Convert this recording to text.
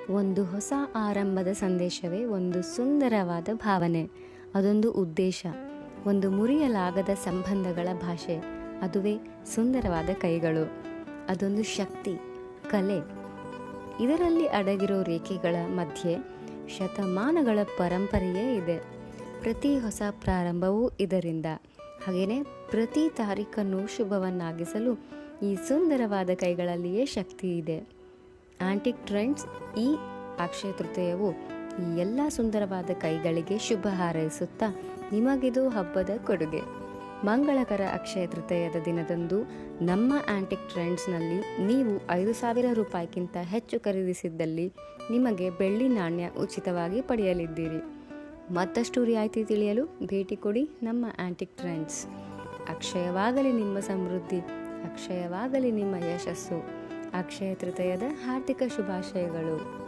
ಒಂದು ಹೊಸ ಆರಂಭದ ಸಂದೇಶವೇ ಒಂದು ಸುಂದರವಾದ ಭಾವನೆ, ಅದೊಂದು ಉದ್ದೇಶ, ಒಂದು ಮುರಿಯಲಾಗದ ಸಂಬಂಧಗಳ ಭಾಷೆ, ಅದುವೇ ಸುಂದರವಾದ ಕೈಗಳು. ಅದೊಂದು ಶಕ್ತಿ, ಕಲೆ. ಇದರಲ್ಲಿ ಅಡಗಿರೋ ರೇಖೆಗಳ ಮಧ್ಯೆ ಶತಮಾನಗಳ ಪರಂಪರೆಯೇ ಇದೆ. ಪ್ರತಿ ಹೊಸ ಪ್ರಾರಂಭವೂ ಇದರಿಂದ. ಹಾಗೆಯೇ ಪ್ರತಿ ತಾರೀಖನ್ನು ಶುಭವನ್ನಾಗಿಸಲು ಈ ಸುಂದರವಾದ ಕೈಗಳಲ್ಲಿಯೇ ಶಕ್ತಿ ಇದೆ. ಆಂಟಿಕ್ ಟ್ರೆಂಡ್ಸ್ ಈ ಅಕ್ಷಯ ತೃತೀಯವು ಈ ಎಲ್ಲ ಸುಂದರವಾದ ಕೈಗಳಿಗೆ ಶುಭ ಹಾರೈಸುತ್ತಾ ನಿಮಗಿದು ಹಬ್ಬದ ಕೊಡುಗೆ. ಮಂಗಳಕರ ಅಕ್ಷಯ ತೃತೀಯದ ದಿನದಂದು ನಮ್ಮ ಆಂಟಿಕ್ ಟ್ರೆಂಡ್ಸ್ನಲ್ಲಿ ನೀವು 5,000 ರೂಪಾಯಿಗಿಂತ ಹೆಚ್ಚು ಖರೀದಿಸಿದ್ದಲ್ಲಿ ನಿಮಗೆ ಬೆಳ್ಳಿ ನಾಣ್ಯ ಉಚಿತವಾಗಿ ಪಡೆಯಲಿದ್ದೀರಿ. ಮತ್ತಷ್ಟು ರಿಯಾಯಿತಿ ತಿಳಿಯಲು ಭೇಟಿ ಕೊಡಿ ನಮ್ಮ ಆಂಟಿಕ್ ಟ್ರೆಂಡ್ಸ್. ಅಕ್ಷಯವಾಗಲಿ ನಿಮ್ಮ ಸಮೃದ್ಧಿ, ಅಕ್ಷಯವಾಗಲಿ ನಿಮ್ಮ ಯಶಸ್ಸು. ಅಕ್ಷಯ ತೃತೀಯದ ಹಾರ್ದಿಕ ಶುಭಾಶಯಗಳು.